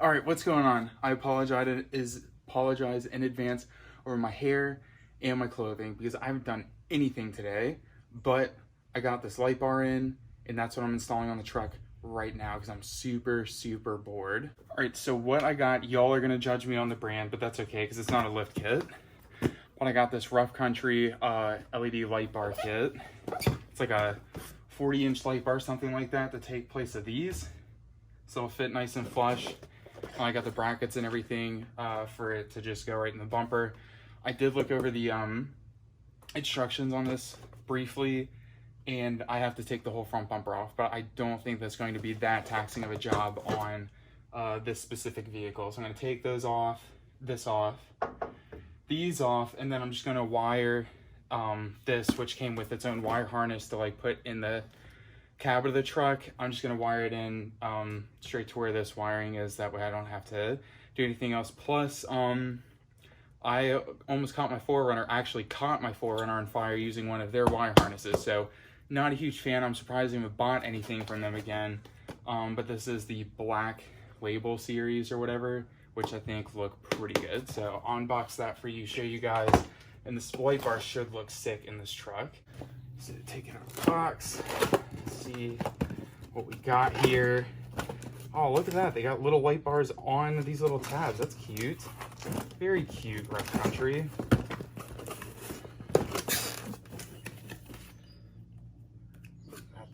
All right, what's going on? I apologize in advance over my hair and my clothing because I haven't done anything today, but I got this light bar in and that's what I'm installing on the truck right now because I'm super bored. All right, so what I got, y'all are gonna judge me on the brand, but that's okay because it's not a lift kit. But I got this Rough Country LED light bar kit. It's like a 40-inch light bar, something like that, to take place of these. So it'll fit nice and flush. I got the brackets and everything for it to just go right in the bumper. I did look over the instructions on this briefly, and I have to take the whole front bumper off, but I don't think that's going to be that taxing of a job on this specific vehicle. So I'm going to take those off, this off, these off, and then I'm just going to wire this, which came with its own wire harness to like put in the cab of the truck. I'm just going to wire it in straight to where this wiring is. That way I don't have to do anything else. Plus, I almost caught my 4Runner, actually caught my 4Runner on fire using one of their wire harnesses. So not a huge fan. I'm surprised I haven't bought anything from them again. But this is the Black Label series or whatever, which I think look pretty good. So I'll unbox that for you, show you guys. And this light bar should look sick in this truck. So take it out of the box, see what we got here. Oh, look at that. They got little light bars on these little tabs. That's cute. Very cute, Rough Country. That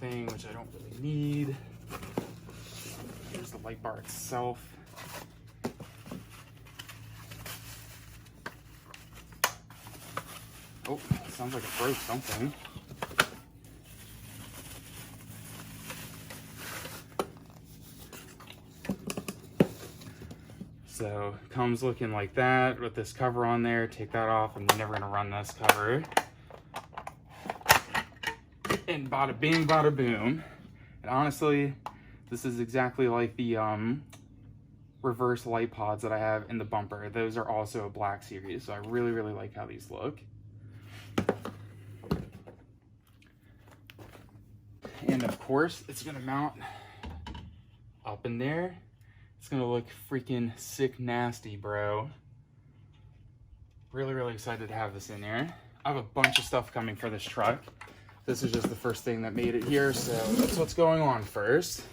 thing, which I don't really need. Here's the light bar itself. Oh, sounds like it broke something. So comes looking like that with this cover on there. Take that off. I'm never gonna run this cover. And bada bing, bada boom. And honestly, this is exactly like the reverse light pods that I have in the bumper. Those are also a Black series, so I really like how these look. And of course, it's gonna mount up in there. It's gonna look freaking sick nasty, bro. Really excited to have this in there. I have a bunch of stuff coming for this truck. This is just the first thing that made it here, so that's what's going on first.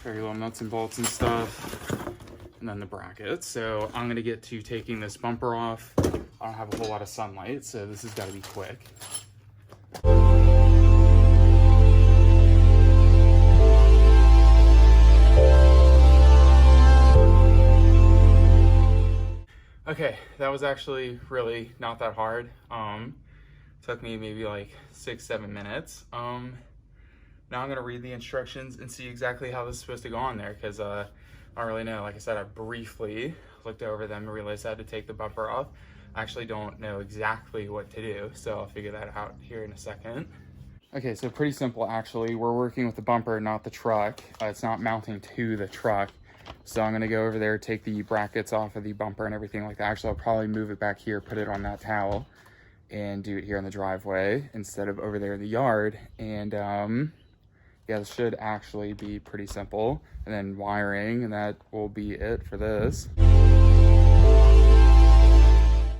Very little nuts and bolts and stuff. And then the brackets. So I'm gonna get to taking this bumper off. I don't have a whole lot of sunlight, so this has gotta be quick. Okay, that was actually really not that hard. Took me maybe like 6-7 minutes. Now I'm gonna read the instructions and see exactly how this is supposed to go on there, because I don't really know. Like I said, I briefly looked over them and realized I had to take the bumper off. I actually don't know exactly what to do, so I'll figure that out here in a second. Okay, so pretty simple actually. We're working with the bumper, not the truck. It's not mounting to the truck. So I'm gonna go over there, take the brackets off of the bumper and everything like that. Actually, I'll probably move it back here, put it on that towel, and do it here in the driveway instead of over there in the yard. And yeah, this should actually be pretty simple. And then wiring, and that will be it for this.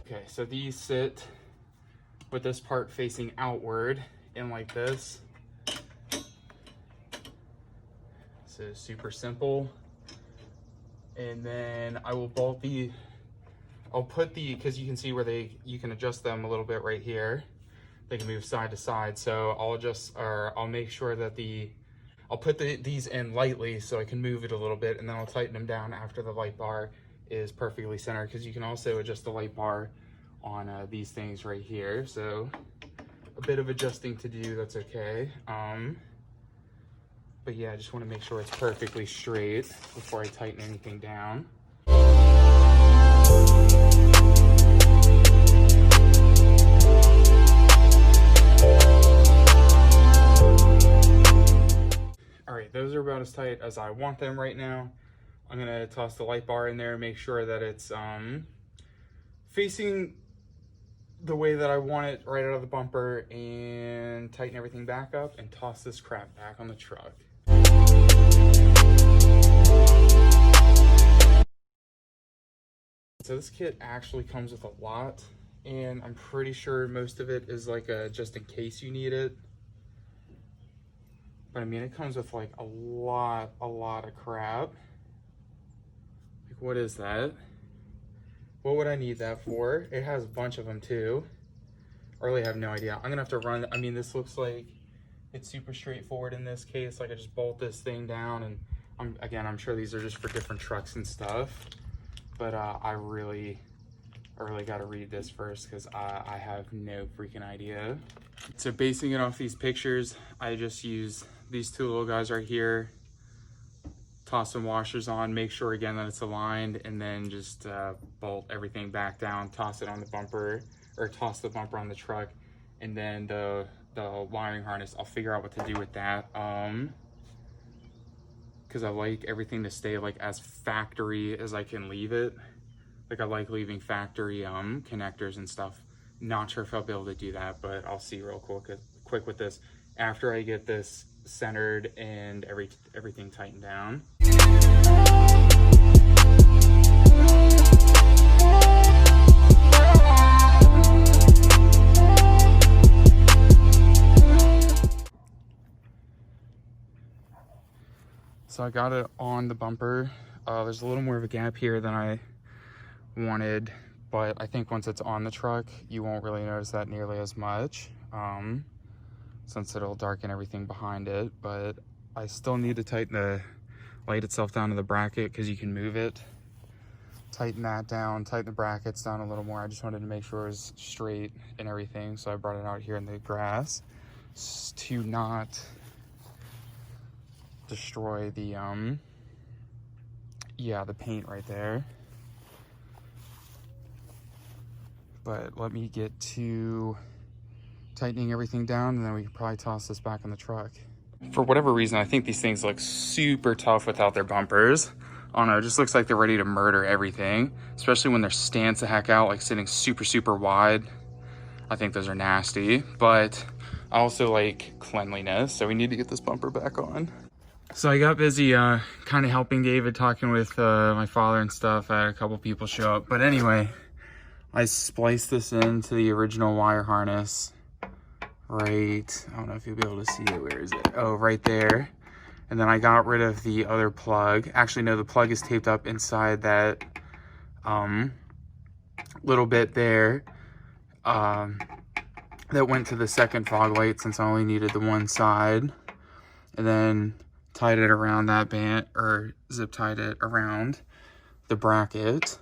Okay, so these sit with this part facing outward in like this. So super simple. And then I will bolt I'll put because you can see where you can adjust them a little bit right here. They can move side to side. So I'll make sure that I'll put these in lightly so I can move it a little bit, and then I'll tighten them down after the light bar is perfectly centered, because you can also adjust the light bar on these things right here. So a bit of adjusting to do, that's okay. But yeah, I just want to make sure it's perfectly straight before I tighten anything down. All right, those are about as tight as I want them right now. I'm gonna toss the light bar in there, make sure that it's facing the way that I want it right out of the bumper, and tighten everything back up and toss this crap back on the truck. so this kit actually comes with a lot, and I'm pretty sure most of it is like a just in case you need it. But I mean, it comes with like a lot of crap. Like, what is that? What would I need that for? It has a bunch of them too. I really have no idea. I'm gonna have to run. I mean, this looks like it's super straightforward in this case. Like, I just bolt this thing down, and I'm sure these are just for different trucks and stuff. But I really got to read this first because I have no freaking idea. So basing it off these pictures, I just use these two little guys right here, toss some washers on, make sure again that it's aligned, and then just bolt everything back down, toss it on the bumper, or toss the bumper on the truck, and then the wiring harness, I'll figure out what to do with that. Because I like everything to stay like as factory as I can leave it. Like, I like leaving factory connectors and stuff. Not sure if I'll be able to do that, but I'll see real quick with this after I get this centered and everything tightened down. So I got it on the bumper. There's a little more of a gap here than I wanted, but I think once it's on the truck, you won't really notice that nearly as much, since it'll darken everything behind it. But I still need to tighten the light itself down to the bracket because you can move it. Tighten that down, tighten the brackets down a little more. I just wanted to make sure it was straight and everything, so I brought it out here in the grass to not destroy the the paint right there. But let me get to tightening everything down, and then we can probably toss this back in the truck. For whatever reason, I think these things look super tough without their bumpers. I don't know, it just looks like they're ready to murder everything, especially when they're stance the heck out, like sitting super wide. I think those are nasty, but I also like cleanliness, so we need to get this bumper back on. So I got busy kind of helping David, talking with my father and stuff. I had a couple people show up, but anyway, I spliced this into the original wire harness right, I don't know if you'll be able to see it. Where is it? Oh, right there. And then I got rid of the other plug. Actually, no, the plug is taped up inside that little bit there that went to the second fog light, since I only needed the one side. And then tied it around that band, or zip tied it around the bracket.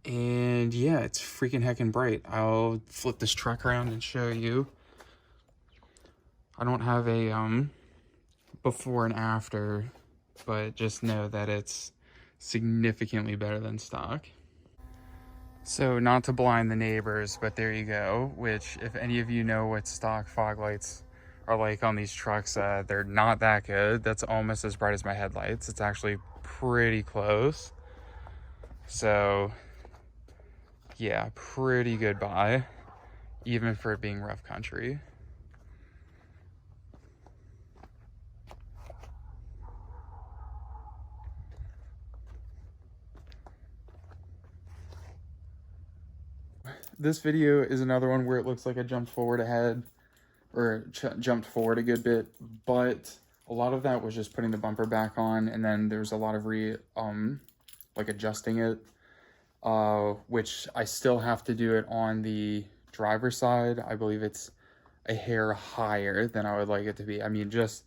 And yeah, it's freaking heckin' bright. I'll flip this truck around and show you. I don't have a before and after, but just know that it's significantly better than stock. So not to blind the neighbors, but there you go. Which, if any of you know what stock fog lights are like on these trucks, they're not that good. That's almost as bright as my headlights. It's actually pretty close. So yeah, pretty good buy, even for it being rough country. This video is another one where it looks like I jumped forward ahead, or jumped forward a good bit, but a lot of that was just putting the bumper back on, and then there's a lot of like adjusting it, which I still have to do it on the driver's side. I believe it's a hair higher than I would like it to be. I mean, just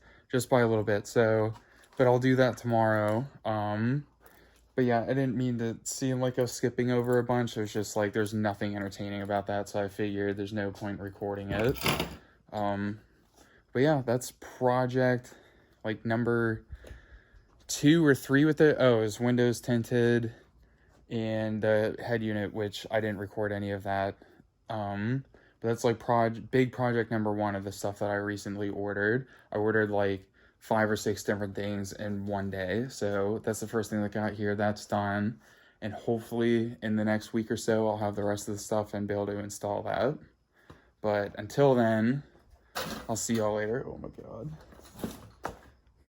by a little bit. So, but I'll do that tomorrow. But yeah, I didn't mean to seem like I was skipping over a bunch. It was just like, there's nothing entertaining about that, so I figured there's no point recording it. But yeah, that's project like number 2 or 3 with it. Oh, it's windows tinted and the head unit, which I didn't record any of that. But that's like big project number 1 of the stuff that I recently ordered. I ordered like 5 or 6 different things in one day. So that's the first thing that got here. That's done. And hopefully in the next week or so, I'll have the rest of the stuff and be able to install that. But until then, I'll see y'all later. Oh my God.